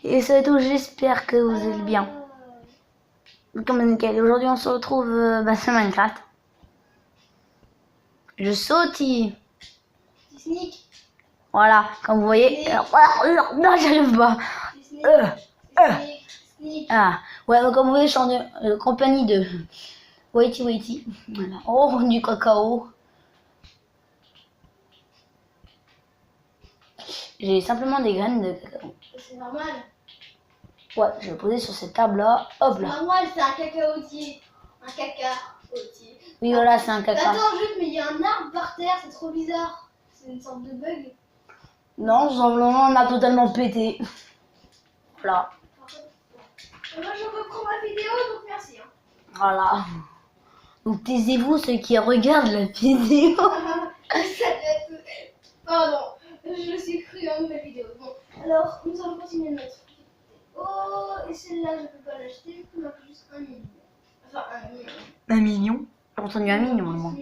Et c'est tout, j'espère que vous allez bien. Comme nickel, aujourd'hui on se retrouve sur Minecraft. Je sautille. Sneak. Voilà, comme vous voyez. Non, j'arrive pas. Sneak. Ah, ouais, comme vous voyez, je suis en compagnie de Waity. Voilà. Oh, du cacao. J'ai simplement des graines de cacao. C'est normal. Ouais, je vais poser sur cette table là. Hop C'est là. normal, c'est un cacaotier. Un cacaotier. Oui, voilà, c'est un cacao. Attends, juste, mais il y a un arbre par terre, c'est trop bizarre. C'est une sorte de bug. Non, simplement, on a totalement pété. Voilà. Moi, je reprends ma vidéo, donc merci. Hein. Voilà. Donc taisez-vous ceux qui regardent la vidéo. Pardon, je suis cru en ma vidéo. Bon, alors, nous allons continuer de mettre. Oh, et celle-là, je ne peux pas l'acheter, il manque juste 1 million. Enfin, 1 million. 1 million. J'ai entendu 1 million, moi.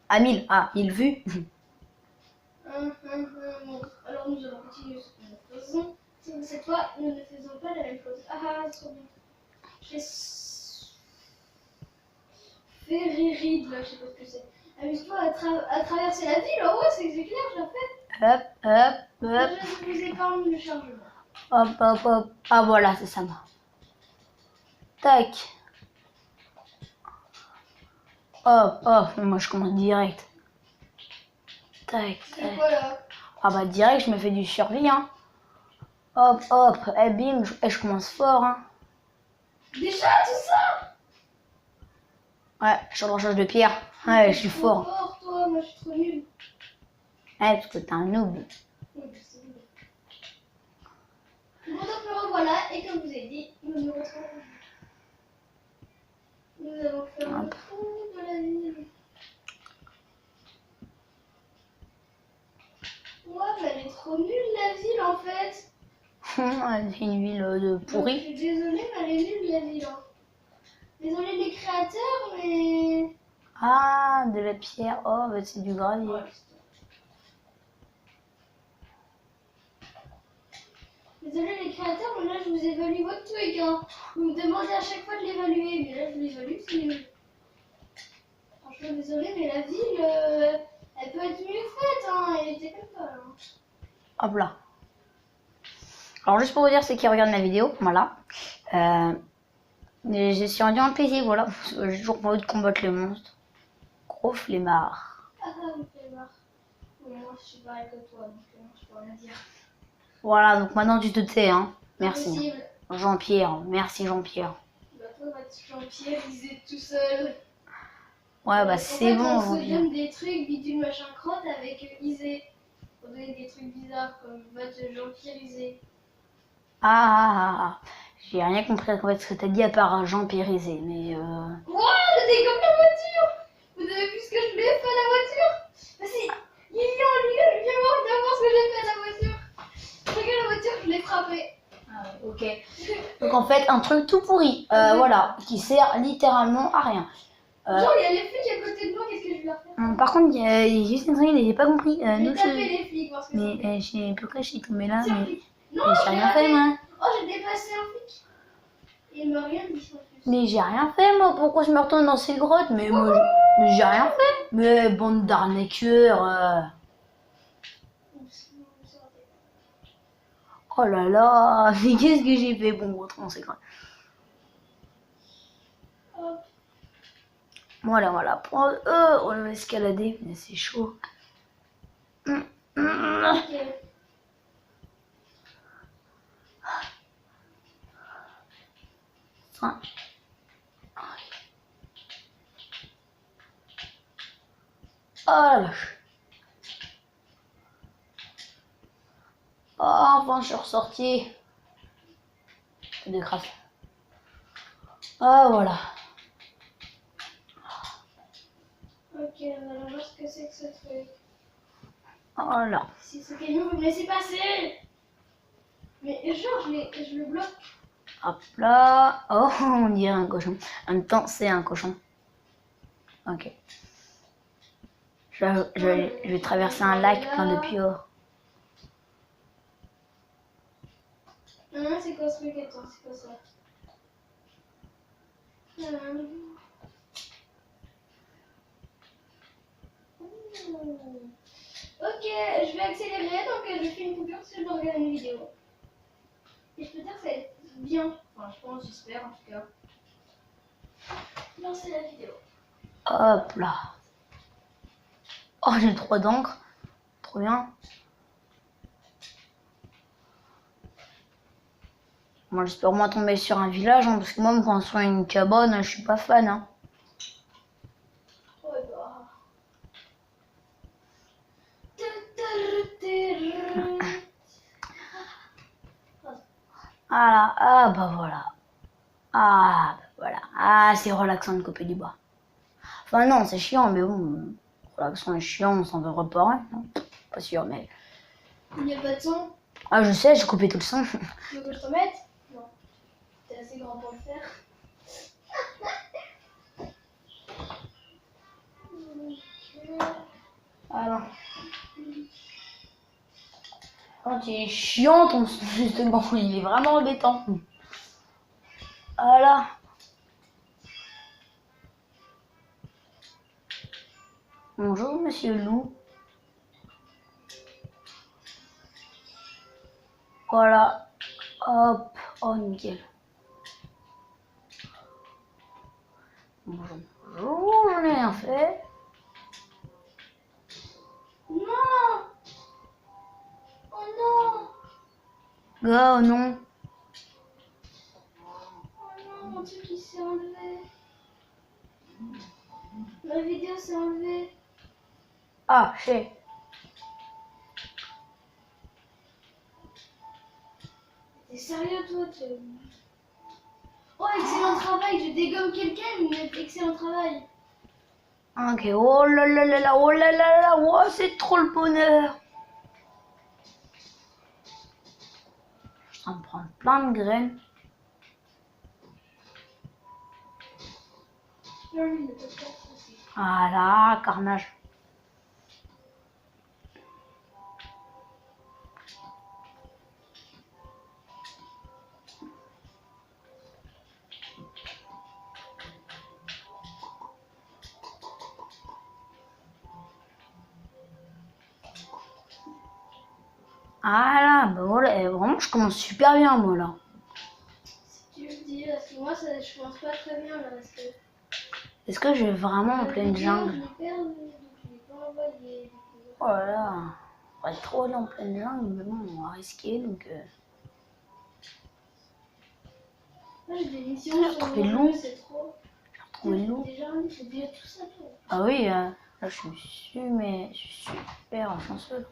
À 1000. Ah, 1000 vues. Bon, alors nous allons continuer ce que nous faisons. Cette fois, nous ne faisons pas la même chose. Ah, c'est trop bien. Je fais ride là, je sais pas ce que c'est. Amuse-toi à traverser la ville. Oh, ouais, c'est clair, je l'ai fait. Hop. Je vous épargne le chargement. Hop. Ah, voilà, c'est ça, moi. Tac. Hop. Moi, je commence direct. Tac. C'est quoi là? Ah, bah, direct, je me fais du survie, hein. Hop. Et bim, je commence fort, hein. Déjà, tout ça? Ouais, je rechange de pierre. Ouais, je suis fort. Fort, toi, moi, je suis trop nul. Ouais, parce que t'es un noob. Oui, c'est nul. Bon, donc me revoilà, et comme je vous ai dit, nous nous retrouvons. Nous allons faire le tour de la ville. Ouais, mais elle est trop nulle la ville en fait. C'est une ville de Je pourri. suis désolée, mais elle est nulle la ville. Hein. Désolée les créateurs, mais. Ah, de la pierre. Oh, bah, c'est du gravier. Ouais, désolée les créateurs, mais là je vous évalue votre truc. Hein. Vous me demandez à chaque fois de l'évaluer, mais là je l'évalue, c'est nul. Franchement, désolée, mais la ville, elle peut être mieux faite. Hein. Elle était comme ça. Hein. Hop là. Alors, juste pour vous dire ceux qui regardent la vidéo, voilà. Je suis rendu en PC, voilà. J'ai toujours pas envie de combattre les monstres. Gros flemmard. Ah, ça me fait marre. Mais moi je suis pareil que toi, donc je peux rien dire. Voilà, donc maintenant tu te tais, hein. Merci. Impossible. Jean-Pierre, merci Jean-Pierre. Bah toi, Jean-Pierre, il est tout seul. Ouais, bah c'est bon, On se Jean-Pierre. donne des trucs bidule machin crotte avec Isée. On donne des trucs bizarres comme vote Jean-Pierre Isée. Ah. J'ai rien compris en fait ce que t'as dit à part Jean-Pierre Izé, mais Wouah, je dégomme la voiture. Vous avez vu ce que je lui ai fait à la voiture? Vas-y, Lilian, viens voir ce que j'ai fait à la voiture. Regarde la voiture, je l'ai frappée. Ah ouais, ok. Donc en fait, un truc tout pourri, voilà, qui sert littéralement à rien. Genre, il y a les flics à côté de moi, qu'est-ce que je vais leur faire? Par contre, il y a juste une truc, j'ai pas compris. Je vais taper les flics, parce que Mais pourquoi je suis tombée là, c'est un mais flic. Non, j'ai rien fait, moi. Oh, j'ai dépassé un flic. Il m'a rien dit en plus. Mais j'ai rien fait, moi. Pourquoi je me retourne dans ces grottes? Mais moi, j'ai rien fait. Mais bande d'arnaqueurs. Oh là là, mais qu'est-ce que j'ai fait? Bon, autrement, c'est grave. Voilà. On va escalader, mais c'est chaud. Ok. Ça. Oh la vache. Oh, enfin, je suis ressorti. De grâce. Ah, voilà. Ok, on va voir ce que c'est que ce truc. Oh là. Si ce camion vous me laissez passer. Mais genre, je le bloque. Hop là. Oh, on dirait un cochon. En même temps, c'est un cochon. Ok. Je vais traverser un lac plein de pieuvres. Non, c'est quoi ce truc? Attends, c'est quoi ça? Ok, je vais accélérer, donc je fais une coupure parce que je dois regarder une vidéo. Et je peux dire que ça va être bien. Enfin, je pense, j'espère en tout cas. Lancer la vidéo. Hop là. Oh, j'ai trop d'encre. Trop bien. Moi, j'espère au moins tomber sur un village, hein, parce que moi, me construire une cabane, je suis pas fan. Hein. Oh bah. Voilà. Ah, bah voilà. Ah, bah voilà. Ah, c'est relaxant de couper du bois. Enfin, non, c'est chiant, mais bon. Relaxant et chiant, on s'en veut pas rien. Non, pas sûr, mais. Il n'y a pas de son. Ah, je sais, j'ai coupé tout le son. Tu veux que je te remette? Non. T'es assez grand pour le faire. Alors. Oh, tu es chiant ton son, justement. Il est vraiment embêtant. Voilà. Bonjour, monsieur Loup. Voilà. Hop. Oh, nickel. Bonjour. Bonjour, j'en ai rien fait. Non! Oh non! Oh non. Oh non, mon truc il s'est enlevé. Ma vidéo s'est enlevée. Ah, j'ai. T'es sérieux toi? Oh, excellent travail, je dégomme quelqu'un, mais excellent travail. Ok, oh là là là là, oh là là là, oh, c'est trop le bonheur. Je suis en train de prendre plein de graines. Non, lui, il ne peut pas faire ça. Voilà, carnage. Voilà, bah voilà, et vraiment, je commence super bien, moi, là. Si tu le dis, parce que moi, ça, je pense pas très bien là. Parce que Est-ce que je vais vraiment en pleine jungle? je l'ai perdu, donc je l'ai pas envoyé. Oh là là, on va être trop aller en pleine jungle, mais bon, on va risquer, donc... Moi, j'ai des missions J'ai sur retrouvé mon le loup. jeu, c'est trop. Retrouver le loup. Déjà, c'est déjà tout ça, toi. Ah oui, là, je suis super chanceuse.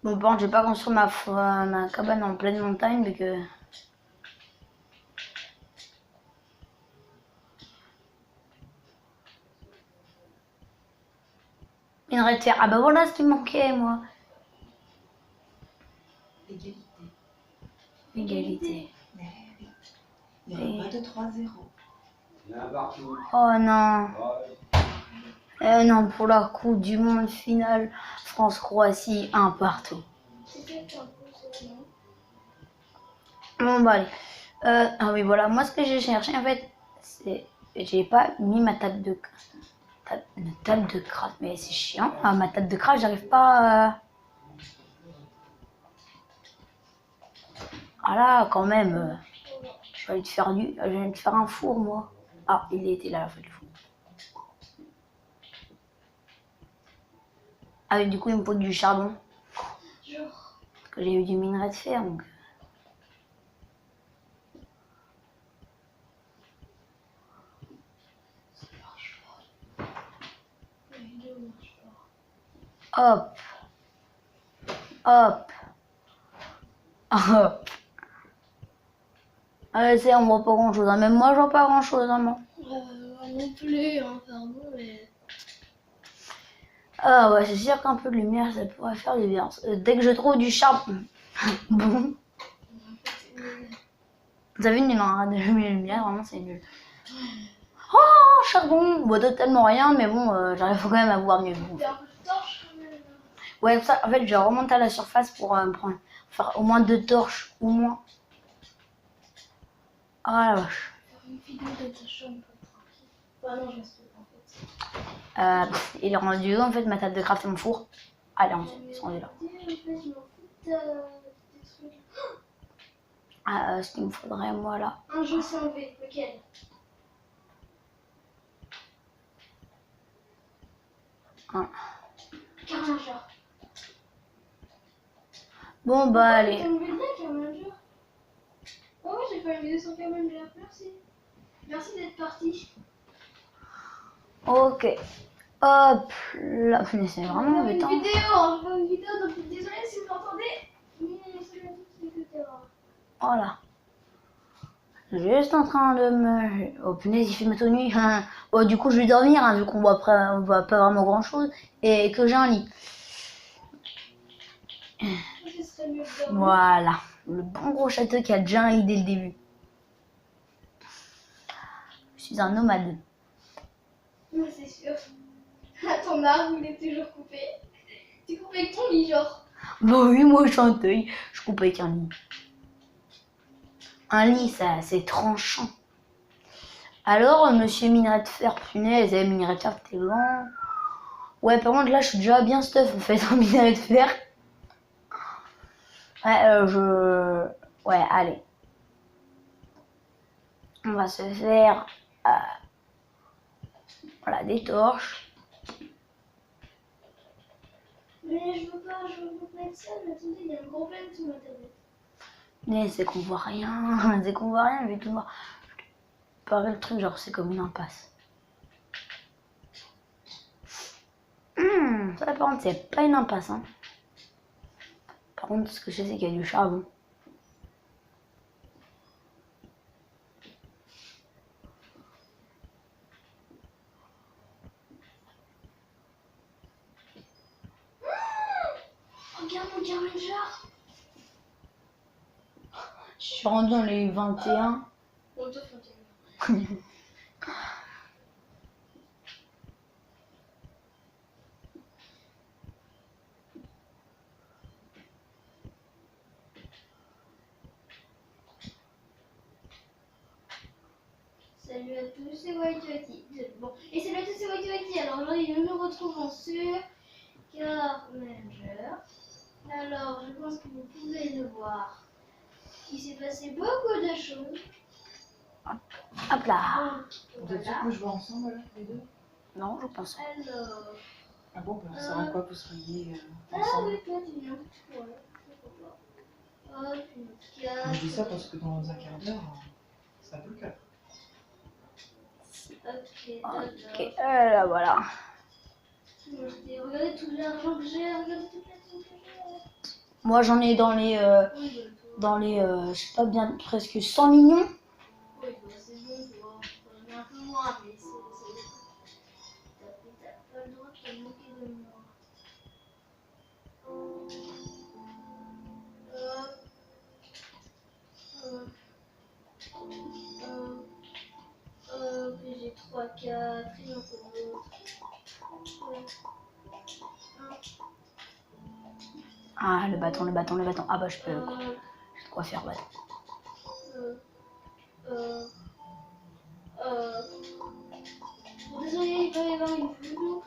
Bon, par contre, j'ai pas construit ma cabane en pleine montagne, mais que... Minerai de fer. Ah bah voilà ce qui me manquait, moi. Égalité. Égalité. Mais oui. Il n'y aura pas de 3-0. Oh non. Non, pour la Coupe du Monde finale, France-Croatie, 1 partout. C'était un peu ça, non? Bon, bah allez. Ah oui, voilà. Moi, ce que j'ai cherché, en fait, c'est... J'ai pas mis ma table de... table de craft, mais c'est chiant. Ah, ma table de craft, j'arrive pas... Ah là, quand même. Je vais aller te faire je vais aller te faire un four, moi. Ah, il était là, la fin du four. Ah oui, du coup, il me faut du charbon. Genre. Parce que j'ai eu du minerai de fer, donc... La vidéo marche pas. Hop. Hop. Hop. Allez, c'est, on voit pas grand chose. Hein. Même moi, je vois pas grand chose. Hein, moi. Non plus, hein, pardon, mais. Ah ouais, c'est sûr qu'un peu de lumière, ça pourrait faire du bien. Dès que je trouve du charbon. Bon. Vous avez nul, hein, de lumière, vraiment, c'est nul. Oh, charbon. Bon, totalement rien, mais bon, j'arrive quand même à voir mieux. Bon. T'as un peu de torche quand même. Ouais, ça, en fait, je remonte à la surface pour faire au moins 2 torches, au moins. Ah la vache. Faire une vidéo de ta chambre, tranquille. Bah non, je reste pas en fait. Il est rendu où en fait ma table de craft et mon four? Allez, ils sont rendus là. En fait, je m'en fous de tes trucs. Ce qu'il me faudrait, moi là. Un jeu s'est enlevé, lequel? Carmanger. Bon bah allez. T'as enlevé le lien, Carmanger? Oh ouais, j'ai fait une vidéo sur Carmanger, merci. Merci d'être parti. Ok. Hop là. Mais c'est vraiment On va faire embêtant. une vidéo, on va faire une vidéo, donc désolé si vous l'entendez. Salut à tous, etc. Voilà. Juste en train de me... Oh punaise, il fait ma tenue. Bon, du coup, je vais dormir, vu qu'on voit pas vraiment grand chose. Et que j'ai un lit. Ce serait mieux de dormir. Voilà. Le bon gros château qui a déjà un lit dès le début. Je suis un nomade. Ouais, c'est sûr. Ton arbre, il est toujours coupé. Tu coupes avec ton lit, genre. Bah oui, moi je suis un teuil. Je coupe avec un lit. Un lit, ça, c'est tranchant. Alors, monsieur minerai de fer, punaise, minerai de fer, t'es lent. Ouais, par contre, là, je suis déjà bien stuff, en fait, en minerai de fer. Ouais, Ouais, allez. On va se faire... voilà, des torches. Mais je veux pas être seule. Attendez, il y a un gros problème sur ma tablette. Mais c'est qu'on voit rien. C'est qu'on voit rien, mais tout voir. Pareil, le truc, genre, c'est comme une impasse. Ça, par contre, c'est pas une impasse, hein. Par contre, ce que je sais, c'est qu'il y a du charbon. Regarde mon Carmanger. Je suis rendue dans les 21. Bon, toi, faut te... Salut à tous, c'est White Whitey. Bon, et salut à tous, c'est White Whitey. Alors aujourd'hui, nous nous retrouvons sur Carmanger. Alors, je pense que vous pouvez le voir. Il s'est passé beaucoup de choses. Hop là. Vous êtes sûr que vous jouez ensemble, là, les deux? Non, je pense. Alors... Ah bon, bah, ça va quoi que vous seriez Ah ensemble? oui, toi, tu viens. Ouais, pourquoi pas. Hop, une autre carte. Moi, je dis ça parce que dans un quart d'heure, c'est un peu le cas. Ok, là, voilà. Regardez tout l'argent que j'ai, regardez toute la thune que j'ai. Moi, j'en ai dans les... je sais pas, bien presque 100 millions. Oui, bah, c'est bon, toi. J'en ai un peu moins, mais c'est... T'as pas le droit de te moquer de moi. J'ai 3, 4, il en faut d'autres. Ah, le bâton. Ah bah, je peux... J'ai de quoi faire, bâton. Bon, désolé, il va y avoir une vue, donc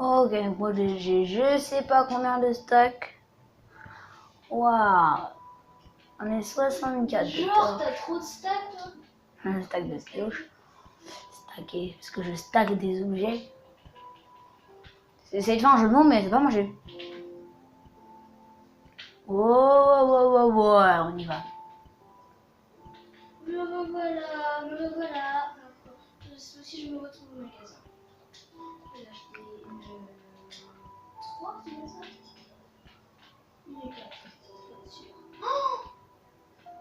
Ok, donc moi, j'ai je sais pas combien de stacks. Waouh. On est 64. genre, t'as trop de stacks, toi. Un stack de pioche. Stacké, parce que je stack des objets. C'est de faire un jeu de mots, mais c'est pas manger. Oh, on y va. Me revoilà. Si je me retrouve au magasin. Je vais acheter 3, c'est bien ça? Une et 4, pas sûr. Oh,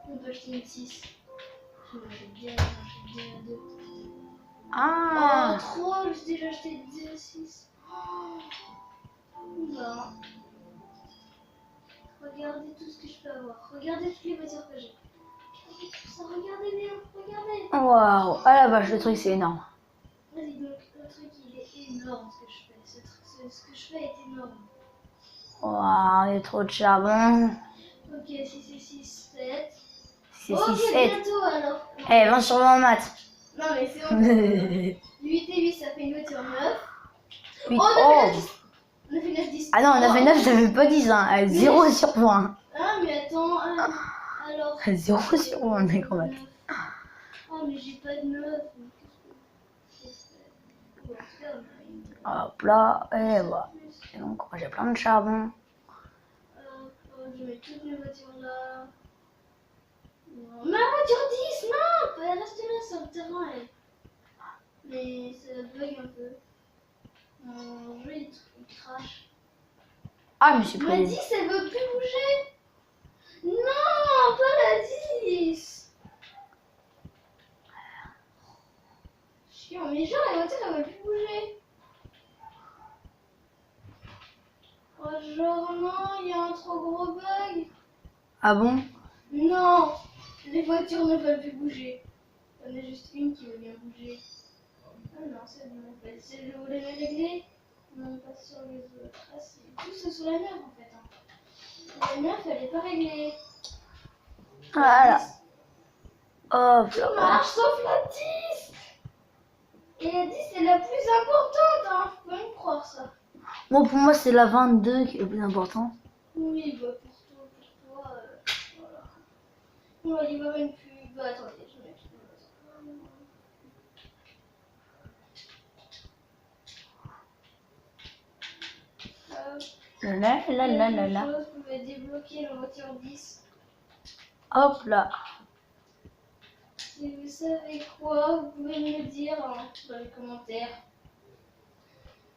on peut acheter une 6. J'en ai déjà 2. Ah. Oh, 3, j'ai déjà acheté 2, 6. Oh, non. Regardez tout ce que je peux avoir. Regardez toutes les voitures que j'ai. Regardez tout ça, regardez bien, regardez. Waouh. Ah la vache, le truc c'est énorme. Vas-y, donc le truc il est énorme ce que je fais. Ce que je fais est énorme. Waouh, il y a trop de charbon. Ok, 6 et 6, 7. c'est Ok, 6-7. bientôt alors. Eh, 20 sur 20 en maths. Non, mais c'est bon. 8 et 8, ça fait une voiture 9. 8. Oh, Oh. on a fait 9, 10. Ah non, on a fait 9, ça fait pas 10, hein. 0 sur 20. Ah, mais attends, alors. 0 sur 20, d'accord, maths. Oh, mais j'ai pas de 9. Hop là, et voilà. Et donc, moi, j'ai plein de charbon. Je mets toutes mes voitures là. Non. Ma voiture 10, non, elle reste là sur le terrain. Elle. Mais ça bug un peu. Mon jeu il crache. Ah, je me suis Ma pris. 10, elle veut plus bouger. Non, pas la 10. Chiant, mais genre la voiture elle veut plus bouger. Oh, genre non, il y a un trop gros bug. Ah bon? Non, les voitures ne veulent plus bouger. Il y en a juste une qui veut bien bouger. Ah non, c'est bon. En fait, c'est vous l'avez réglé. Non, pas sur les autres. Ah, c'est tout sur la 9 en fait. Hein. La 9, elle n'est pas réglée. Voilà. Hop Tout là. marche sauf la 10. Et la 10 c'est la plus importante. Hein. Faut pas me croire ça. Bon, pour moi, c'est la 22 qui est le plus important. Oui, bah pour toi, voilà. On va aller voir une pub. Bah attendez, je vais mettre La. Vous pouvez débloquer la voiture 10. Hop là. Si vous savez quoi, vous pouvez me le dire hein, dans les commentaires.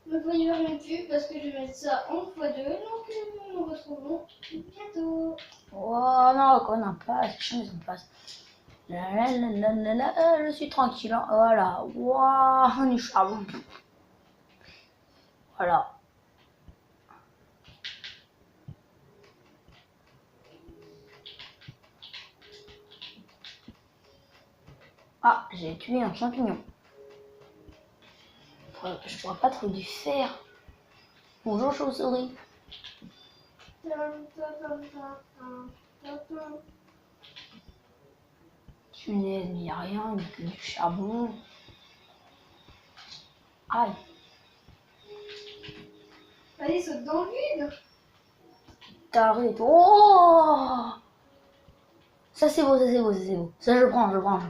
Vous pouvez voir une pub parce que je vais mettre ça en x2. Donc nous nous retrouvons bientôt. Oh non, quoi, on a pas. C'est chiant, ils ont pas. Je suis tranquille. Hein. Voilà. Waouh, du charbon. Voilà. Ah, j'ai tué un champignon. Je pourrais pas trouver du fer. Bonjour, chauve-souris. Punaise, mais y a rien, il n'y a que du charbon. Aïe. Allez, saute dans le vide. T'arrêtes. Oh! Ça c'est beau, ça c'est beau, ça c'est beau. Ça je prends.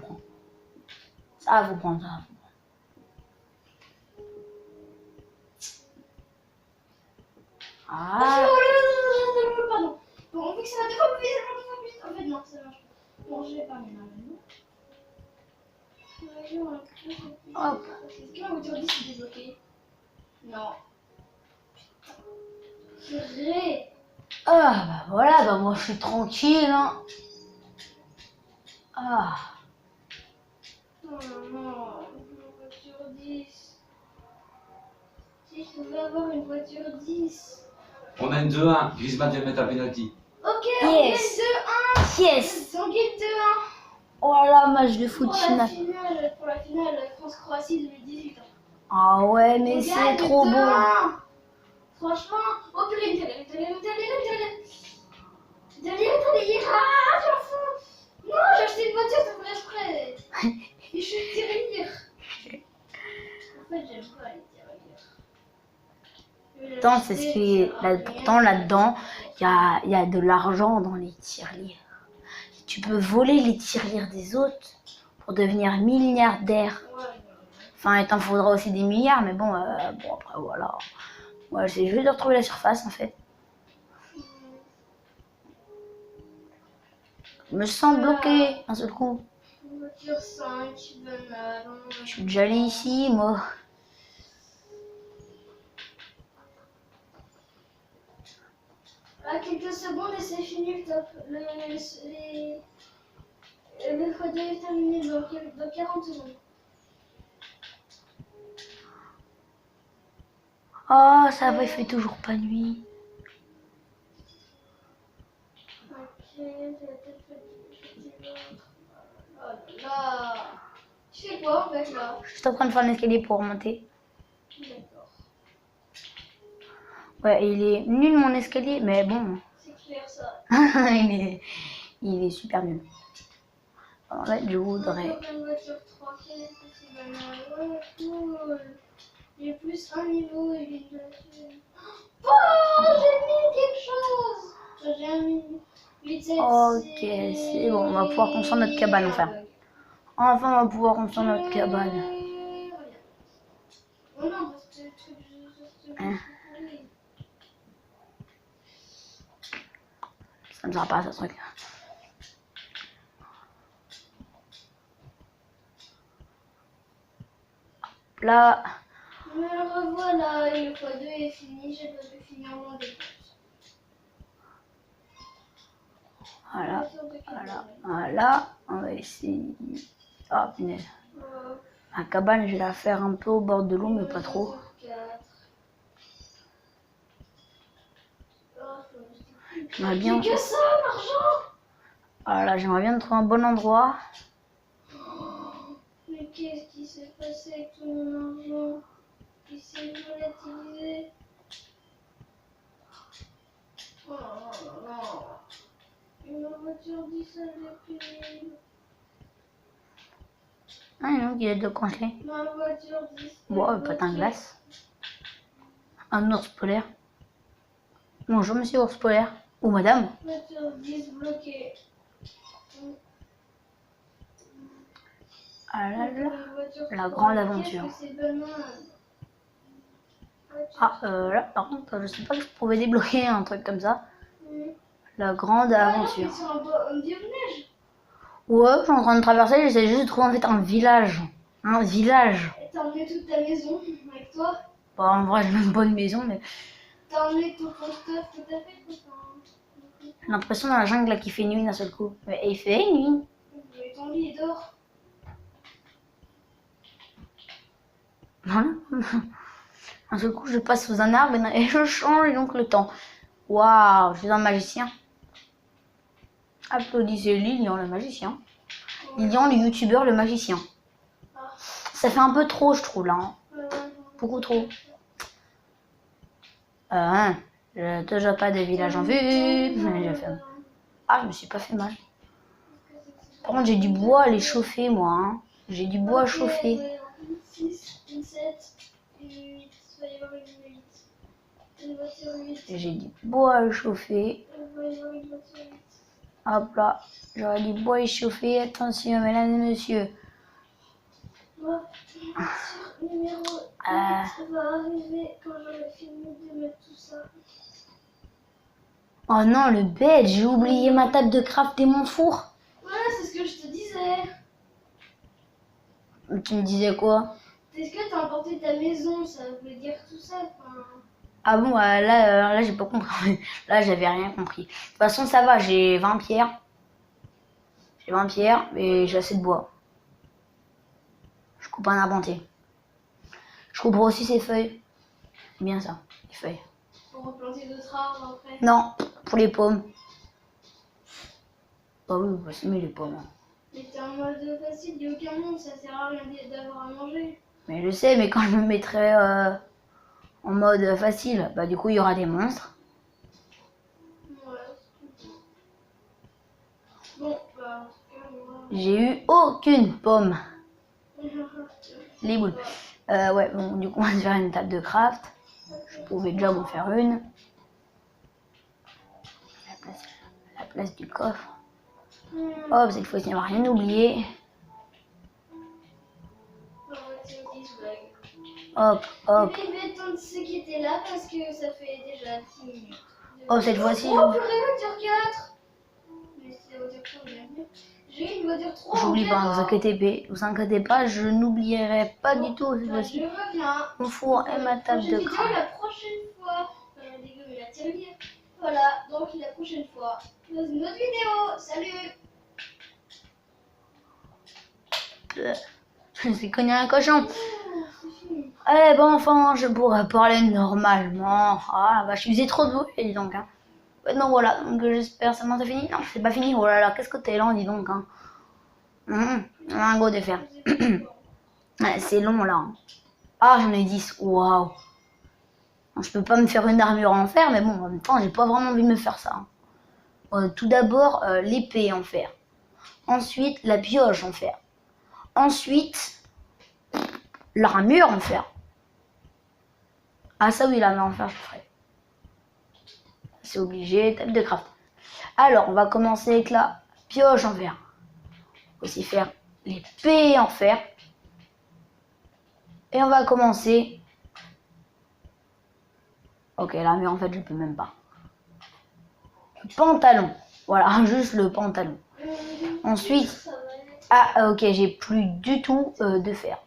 Ça, faut prendre, ça. Ah. Pardon. Bon, on fait que ça va deux fois plus vite, En fait, non, ça marche pas. Bon, je vais pas maintenant. Hop. Est-ce que ma voiture 10 est débloquée? Non. Purée. Ah, bah voilà, bah moi je suis tranquille, hein. Ah. Oh non, ma voiture 10. Si je pouvais avoir une voiture 10. On mène 2-1. Griezmann vient de mettre un penalty. Ok, Yes. on gagne 2-1. Yes. On gagne 2-1. Oh là, match de foot Pour final. la finale France-Croatie 2018. Ah ouais, mais On c'est gagne trop beau. 2-1. Franchement, oh purée, Italie, ah, j'en fous. Non, j'ai acheté une voiture, ça fait exprès. Et je suis tirelire. En fait, j'aime pas les tirelires. Pourtant, c'est ce qui est là, pourtant là-dedans, il y a de l'argent dans les tirelires. Tu peux voler les tirelires des autres pour devenir milliardaire. Enfin, il t'en faudra aussi des milliards, mais bon, bon après voilà. Moi, j'ai juste de retrouver la surface en fait. Je me sens bloqué d'un seul coup. Voiture 5, banane. Je suis déjà allé ici, moi. À quelques secondes et c'est fini le top. Le x2 est terminé dans 40 secondes. Oh, ça va, il fait toujours pas nuit. Ok, j'ai la tête fatiguée. Oh là là. Tu fais quoi en fait là? Je suis en train de faire un escalier pour remonter. D'accord. Ouais, il est nul mon escalier, mais bon. C'est clair ça. il est super nul. En fait, je voudrais. Encore une voiture 3 pièces, c'est banal. Ouais, cool. J'ai plus un niveau et une voiture. Oh, j'ai mis quelque chose. J'ai un mini. 8, 7, Ok, c'est bon, on va pouvoir construire notre cabane enfin. Enfin, on va pouvoir construire notre cabane. Oh non, parce que le truc, je Hein? Ça ne sert pas à ce truc. Là, me revoilà, et le x2 est fini, j'ai pas pu finir mon décompte. voilà, voilà. On va essayer. Ah, punaise. Ma cabane, je vais la faire un peu au bord de l'eau, mais pas trop. J'aimerais bien. C'est que ça, l'argent! Voilà, j'aimerais bien trouver un bon endroit. Mais qu'est-ce qui s'est passé avec tout mon argent? Il s'est volatilisé. Oh non, non. Et ma voiture diesel est pénible. Ah non, il est de congelé. Ma voiture diesel. Wow, patin glace. Un ours polaire. Bonjour, monsieur ours polaire. Ou madame. Voiture 10 bloquée. Ah là là. La grande aventure. Ah, là, par contre, je sais pas que je pouvais débloquer un truc comme ça. La grande aventure. Ouais, je suis en train de traverser, j'essaie juste de trouver en fait un village. Un village. T'as emmené toute ta maison avec toi? Bah, en vrai, j'ai même pas une maison, mais. T'as emmené tout ton stuff, tout à fait? J'ai l'impression dans la jungle là qu'il fait nuit d'un seul coup. Mais il fait nuit. Mais ton lit est dehors. Voilà. Un seul coup, je passe sous un arbre et je change donc le temps. Waouh, je suis un magicien. Applaudissez Lilian le magicien. Lilian le youtubeur le magicien. Ça fait un peu trop, je trouve là. Hein. Beaucoup trop. J'ai déjà pas de village en vue. J'ai fait... Ah, je me suis pas fait mal. Par contre, j'ai du bois à les chauffer, moi. Hein. J'ai du bois à chauffer. 6, une 7, une 8. Il va y avoir une 8. Une voiture 8. J'ai du bois à chauffer. Il va y avoir une voiture 8. Hop là, j'aurai du bois à chauffer. Attention, mesdames et messieurs. Voiture numéro 8 va arriver quand j'aurai fini de mettre tout ça. Oh non, le bête, j'ai oublié ma table de craft et mon four. Voilà, c'est ce que je te disais. Tu me disais quoi? Est-ce que t'as emporté ta maison? Ça veut dire tout ça. Enfin... Ah bon, là j'ai pas compris. Là, j'avais rien compris. De toute façon, ça va, j'ai 20 pierres. J'ai 20 pierres, mais j'ai assez de bois. Je coupe un arbre entier. Je couperai aussi ces feuilles. C'est bien ça, les feuilles. Pour replanter d'autres arbres après? Non, pour les pommes. Bah oui, on va semer les pommes. Mais t'es en mode facile, il n'y a aucun monde, ça sert à rien d'avoir à manger. Mais je sais, mais quand je me mettrai en mode facile, bah du coup il y aura des monstres. Ouais, c'est tout. Bon, bah en tout cas, moi... J'ai eu aucune pomme. Les boules. Ouais, bon, du coup on va se faire une table de craft. Je pouvais déjà m'en faire une. La place du coffre. Hop, cette fois-ci on va rien oublier. Hop, hop. Il va attendre ceux qui étaient là parce que ça fait déjà 10 minutes. Oh, cette fois-ci. Oh, purée, voiture 4. Mais c'est la voiture 3, bien. J'ai une voiture 3. J'oublie pas, vous inquiétez pas, je n'oublierai pas du tout cette fois-ci. Je reviens. Mon four et ma table de craft. La prochaine fois. La tirelire. Voilà, donc la prochaine fois. Dans une autre vidéo. Salut. Je suis connu un cochon. Eh ben enfin, je pourrais parler normalement. Ah bah je faisais trop de bruit, dis donc. Hein. Ouais, donc voilà, donc j'espère seulement c'est fini. Non, c'est pas fini. Oh là là, qu'est-ce que t'es lent, dis donc. Hein. Un go de fer. Ouais, c'est long là. Hein. Ah, j'en ai 10. Waouh. Je peux pas me faire une armure en fer, mais bon, en même temps, j'ai pas vraiment envie de me faire ça. Hein. Tout d'abord, l'épée en fer. Ensuite, la pioche en fer. Ensuite, l'armure en fer. Ah ça oui, l'armure en fer, je ferai. C'est obligé, table de craft. Alors, on va commencer avec la pioche en fer. Aussi faire l'épée en fer. Et on va commencer. Ok, l'armure en fait, je peux même pas. Le pantalon. Voilà, juste le pantalon. Ensuite, ah ok, j'ai plus du tout de fer.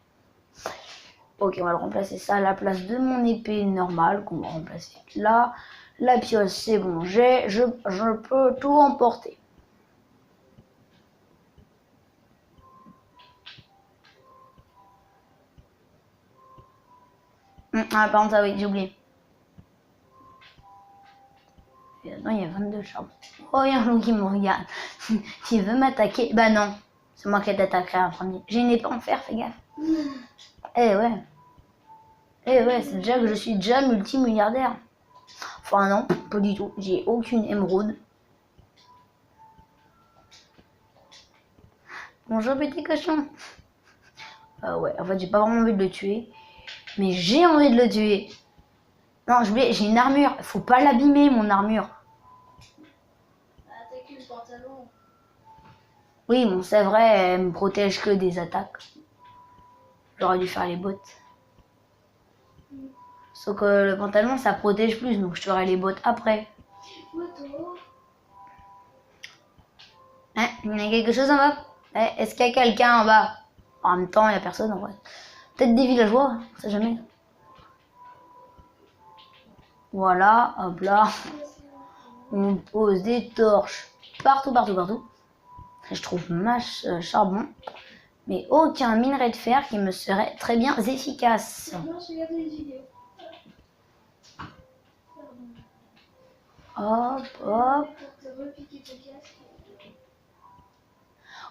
Ok, on va le remplacer ça à la place de mon épée normale qu'on va remplacer là. La pioche, c'est bon, je peux tout emporter. Ah, par contre, ça oui, j'ai oublié. Et maintenant, il y a 22 charbons. Oh, il y a un loup qui me regarde. Tu veux m'attaquer? Bah non, c'est moi qui t'attaquerai en premier. J'ai une épée en fer, fais gaffe. Eh ouais. Eh ouais, c'est déjà que je suis déjà multimilliardaire. Enfin non, pas du tout. J'ai aucune émeraude. Bonjour petit cochon. Ouais, en fait j'ai pas vraiment envie de le tuer. Mais j'ai envie de le tuer. Non, j'ai une armure. Faut pas l'abîmer mon armure. Attaquer le pantalon. Oui, bon c'est vrai, elle me protège que des attaques. J'aurais dû faire les bottes. Sauf que le pantalon ça protège plus, donc je ferai les bottes après. Moto. Hein, il y a quelque chose en bas? Est-ce qu'il y a quelqu'un en bas? En même temps, il n'y a personne en vrai. Peut-être des villageois, on sait jamais. Voilà, hop là. On pose des torches partout, partout, partout. Je trouve charbon, mais aucun minerai de fer qui me serait très bien efficace. Non, je regarde les vidéos. Hop, hop. Pour te repiquer ton casque.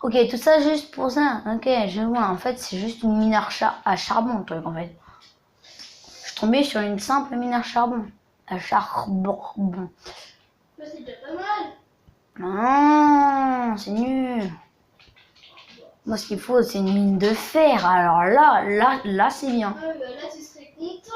Ok, tout ça juste pour ça. Ok, je vois. En fait, c'est juste une mine à charbon, le truc, en fait. Je suis tombée sur une simple mine à charbon. À charbon. Bah, c'est déjà pas mal. Non, c'est nul. Moi, ce qu'il faut, c'est une mine de fer. Alors là, c'est bien. Ah, bah là, tu serais content.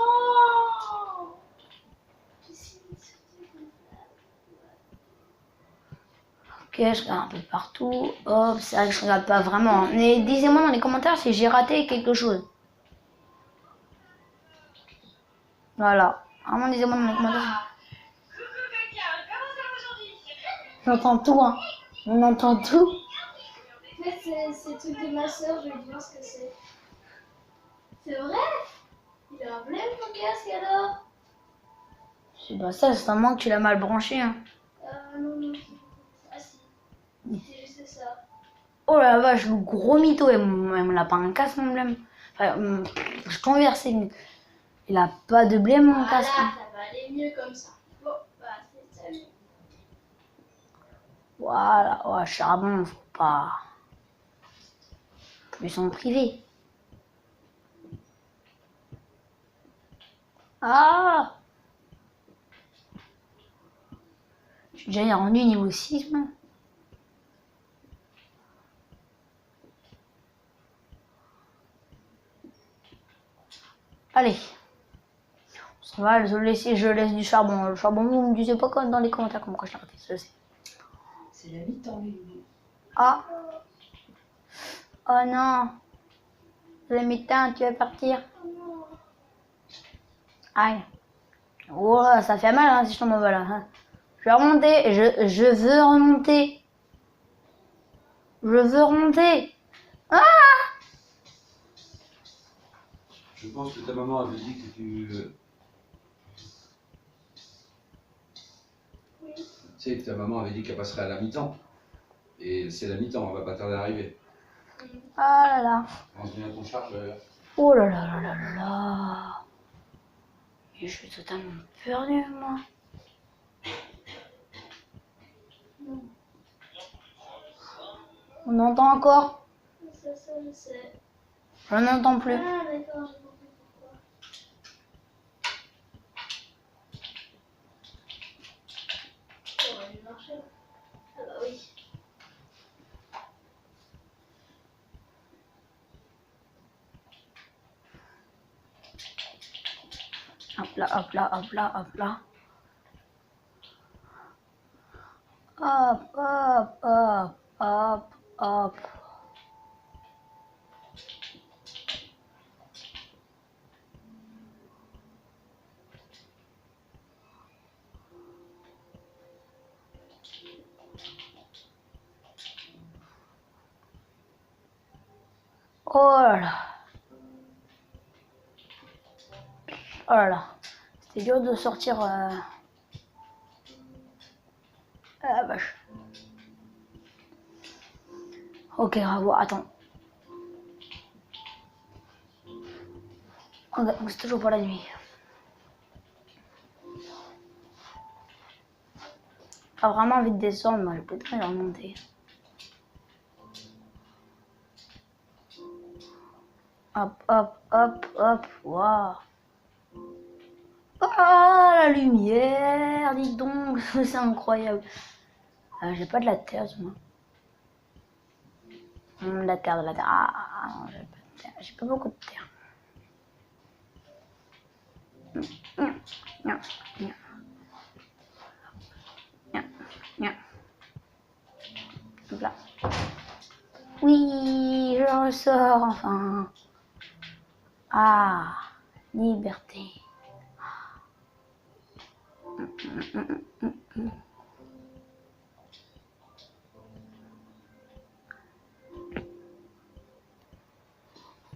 Ok, je regarde un peu partout. Hop, c'est vrai que je regarde pas vraiment. Mais dites-moi dans les commentaires si j'ai raté quelque chose. Voilà. Vraiment, dites-moi dans les commentaires. J'entends tout, hein. On entend tout. En fait, c'est le truc de ma soeur, je vais lui dire ce que c'est. C'est vrai? Il a un blême ton casque alors? C'est pas ça, c'est seulement que tu l'as mal branché, hein. Non, non. Ah si. C'est juste ça. Oh la vache, le gros mytho, elle me l'a pas un casque, mon blême. Enfin, je conversais. Il a pas de blême, mon Voilà, casque. ça va aller mieux comme ça. Bon, bah, c'est ça. Voilà, ouais, charbon, faut pas. Ils sont privés. Ah! Je suis déjà rendu niveau 6, moi. Allez. On s'en va, je laisse du charbon. Le charbon, vous me disiez pas quand dans les commentaires comment je l'ai raté, je sais. C'est la mi-temps, les loups. Ah! Oh non! Le mi-temps, tu vas partir. Aïe. Oh, ça fait mal hein, si je tombe en bas là. Hein. Je vais remonter. Je veux remonter. Je veux remonter. Ah! Je pense que ta maman avait dit que tu. Tu sais, ta maman avait dit qu'elle passerait à la mi-temps. Et c'est la mi-temps, elle va pas tarder à arriver. Ah là là. Range bien ton chargeur. Oh là là là là là là. Et je suis totalement perdue, moi. On entend encore? Ça, je sais. Je n'entends plus. Ah, d'accord, j'ai compris pourquoi. Ça aurait dû marcher. Ah bah oui. là, hop là, hop là, hop là. Hop, hop, hop, hop, hop. Oh là là. Oh là là. C'était dur de sortir. Ah la vache. Ok, bravo, attends. Ok, c'est toujours pas la nuit. Pas vraiment envie de descendre, moi, j'ai pas très envie de remonter. Hop, hop, hop, hop, waouh. Ah, la lumière, dis donc, c'est incroyable. J'ai pas de la terre, moi. De la terre, de la terre. Ah, non, j'ai pas de terre. J'ai pas beaucoup de terre. Hop là. Oui, je ressors enfin. Ah, liberté.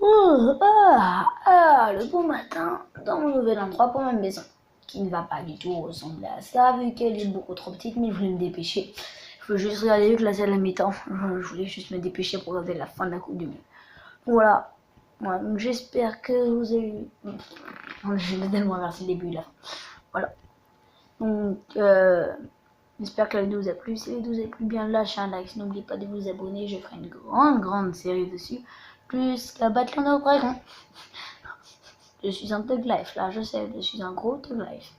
Oh, le beau matin dans mon nouvel endroit pour ma maison, qui ne va pas du tout ressembler à ça vu qu'elle est beaucoup trop petite, mais je voulais me dépêcher. Je veux juste regarder vu que la salle à mi-temps. Je voulais juste me dépêcher pour regarder la fin de la Coupe du Monde. Voilà. Voilà, donc j'espère que vous avez... Je vais tellement remercier le début et la fin. Voilà. Donc, j'espère que la vidéo vous a plu. Si la vidéo vous a plu, bien lâchez un like. N'oubliez pas de vous abonner. Je ferai une grande série dessus. Plus qu'à battre l'Under Dragon. Je suis un Thug Life, là, je sais. Je suis un gros Thug Life.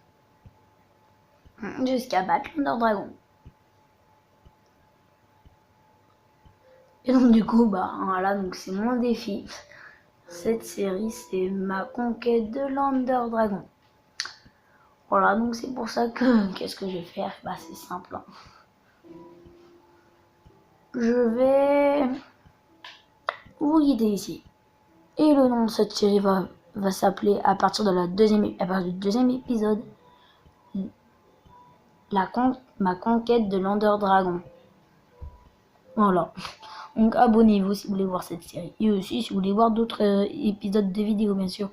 Jusqu'à battre l'Under Dragon. Et donc, du coup, bah, voilà, donc c'est mon défi. Cette série, c'est ma conquête de l'Under Dragon. Voilà, donc c'est pour ça que... Qu'est-ce que je vais faire? Bah, c'est simple. Hein. Je vais vous guider ici. Et le nom de cette série va s'appeler, à partir du deuxième épisode, ma conquête de l'Under Dragon. Voilà. Donc abonnez-vous si vous voulez voir cette série. Et aussi si vous voulez voir d'autres épisodes de vidéos, bien sûr.